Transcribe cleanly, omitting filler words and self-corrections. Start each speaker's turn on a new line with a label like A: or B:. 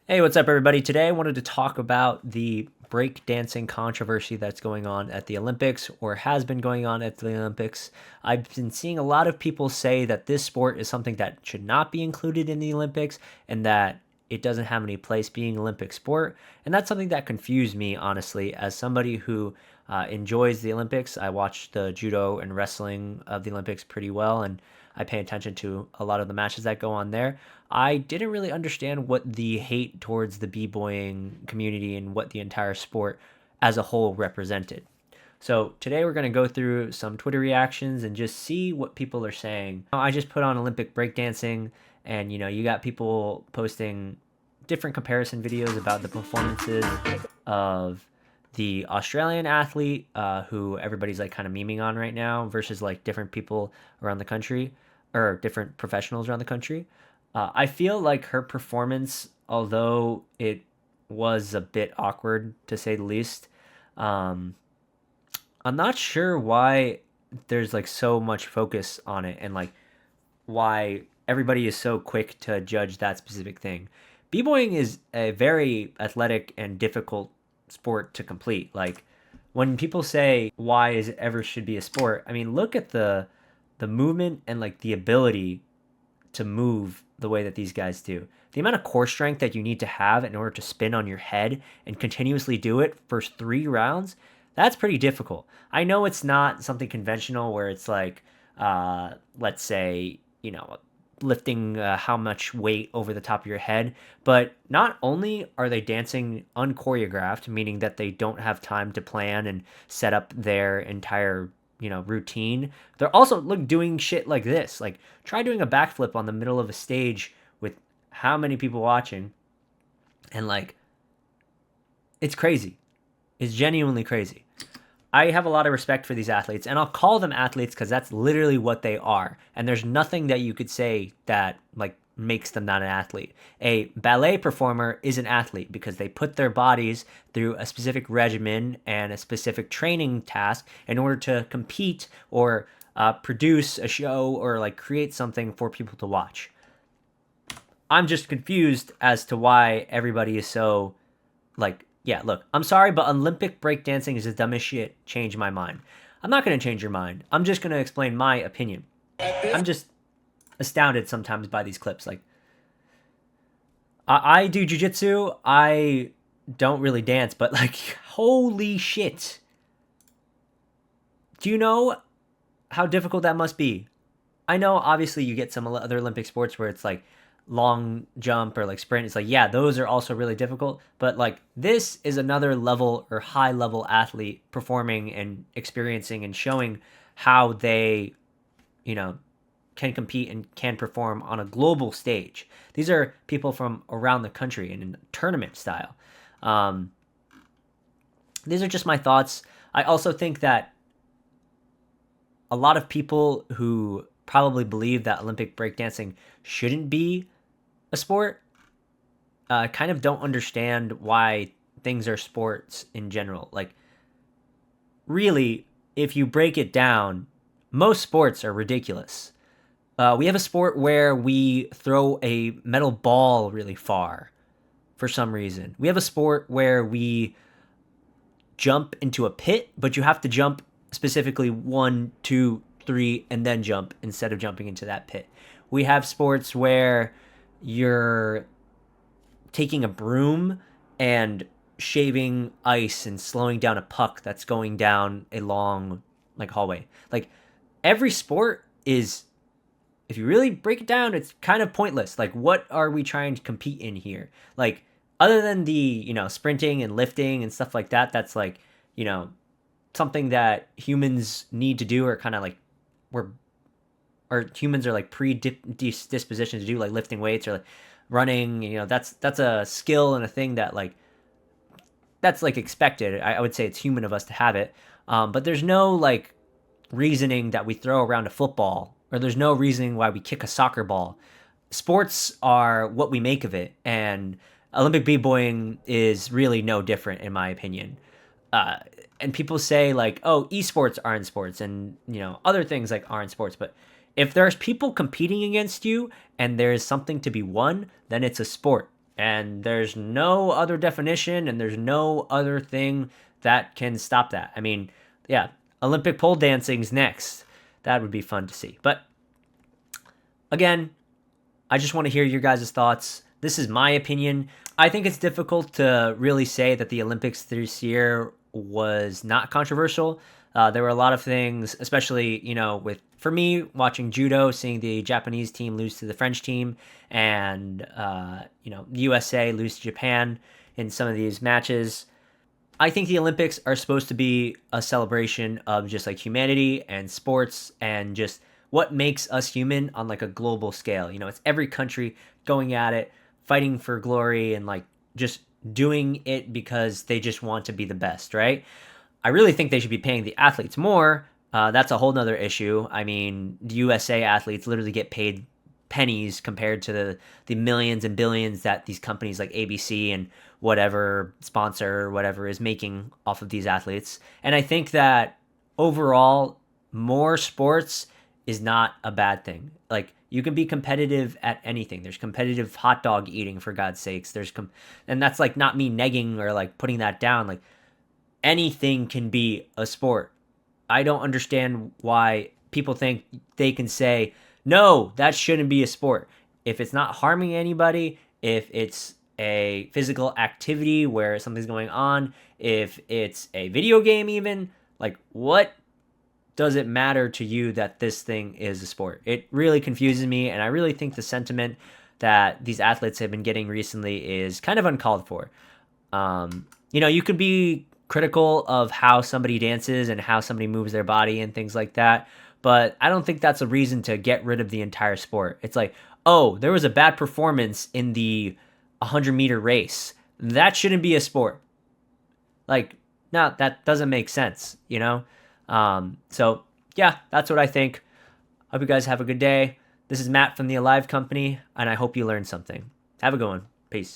A: Hey, what's up, everybody? Today I wanted to talk about the breakdancing controversy that's going on at the Olympics or has been going on at the Olympics. I've been seeing a lot of people say that this sport is something that should not be included in the Olympics and that it doesn't have any place being an Olympic sport. And that's something that confused me, honestly, as somebody who enjoys the Olympics. I watch the judo and wrestling of the Olympics pretty well, and I pay attention to a lot of the matches that go on there. I didn't really understand what the hate towards the b-boying community and what the entire sport as a whole represented. So today we're going to go through some Twitter reactions and just see what people are saying. I just put on Olympic breakdancing, and you got people posting different comparison videos about the performances of the Australian athlete, who everybody's like kind of memeing on right now, versus like different people around the country or different professionals around the country. I feel like her performance, although it was a bit awkward to say the least, um, I'm not sure why there's like so much focus on it and like why everybody is so quick to judge that specific thing. B-boying is a very athletic and difficult sport to complete. Like when people say why is it ever should be a sport, I mean look at the movement and like the ability to move the way that these guys do. The amount of core strength that you need to have in order to spin on your head and continuously do it for 3 rounds, that's pretty difficult. I know it's not something conventional where it's like, let's say, lifting how much weight over the top of your head, but not only are they dancing unchoreographed, meaning that they don't have time to plan and set up their entire routine. They're also doing shit like this. Like try doing a backflip on the middle of a stage with how many people watching, and like it's crazy. It's genuinely crazy. I have a lot of respect for these athletes, and I'll call them athletes because that's literally what they are. And there's nothing that you could say that like makes them not an athlete. A ballet performer is an athlete because they put their bodies through a specific regimen and a specific training task in order to compete or produce a show or like create something for people to watch. I'm just confused as to why everybody is so like, yeah, look, I'm sorry, but Olympic breakdancing is the dumbest shit. Change my mind. I'm not going to change your mind. I'm just going to explain my opinion. I'm just astounded sometimes by these clips. Like, I do jujitsu. I don't really dance, but like, holy shit. Do you know how difficult that must be? I know obviously you get some other Olympic sports where it's like long jump or like sprint. It's like, yeah, those are also really difficult. But like this is another level or high level athlete performing and experiencing and showing how they, you know, can compete and can perform on a global stage. These are people from around the country and in tournament style. Um, these are just my thoughts. I also think that a lot of people who probably believe that Olympic breakdancing shouldn't be a sport kind of don't understand why things are sports in general. Like, really, if you break it down, most sports are ridiculous. We have a sport where we throw a metal ball really far for some reason. We have a sport where we jump into a pit, but you have to jump specifically one, two, three, and then jump instead of jumping into that pit. We have sports where you're taking a broom and shaving ice and slowing down a puck that's going down a long like hallway. Like every sport is, if you really break it down, it's kind of pointless. Like what are we trying to compete in here? Like other than the, sprinting and lifting and stuff like that, that's like, you know, something that humans need to do or kind of like we're or humans are like predispositioned to do, like lifting weights or like running. That's a skill and a thing that like that's like expected. I would say it's human of us to have it. But there's no like reasoning that we throw around a football, or there's no reasoning why we kick a soccer ball. Sports are what we make of it, and Olympic b-boying is really no different in my opinion. Uh, and people say like, oh, esports aren't sports, and other things like aren't sports. But if there's people competing against you and there's something to be won, then it's a sport. And there's no other definition and there's no other thing that can stop that. I mean, yeah, Olympic pole dancing's next. That would be fun to see. But again, I just want to hear your guys' thoughts. This is my opinion. I think it's difficult to really say that the Olympics this year was not controversial. There were a lot of things, especially, with, for me, watching judo, seeing the Japanese team lose to the French team, and, the USA lose to Japan in some of these matches. I think the Olympics are supposed to be a celebration of just like humanity and sports and just what makes us human on like a global scale. It's every country going at it, fighting for glory and like just doing it because they just want to be the best, right? I really think they should be paying the athletes more. That's a whole nother issue. I mean, the USA athletes literally get paid pennies compared to the millions and billions that these companies like ABC and whatever sponsor or whatever is making off of these athletes. And I think that overall, more sports is not a bad thing. Like, you can be competitive at anything. There's competitive hot dog eating, for God's sakes. And that's like not me negging or like putting that down. Like, anything can be a sport. I don't understand why people think they can say, no, that shouldn't be a sport. If it's not harming anybody, if it's a physical activity where something's going on, if it's a video game, even, like, what does it matter to you that this thing is a sport? It really confuses me, and I really think the sentiment that these athletes have been getting recently is kind of uncalled for. You could be critical of how somebody dances and how somebody moves their body and things like that, but I don't think that's a reason to get rid of the entire sport. It's like, oh, there was a bad performance in the 100-meter race. That shouldn't be a sport. Like, no, that doesn't make sense. So, yeah, that's what I think. Hope you guys have a good day. This is Matt from the Alive Company, and I hope you learned something. Have a good one. Peace.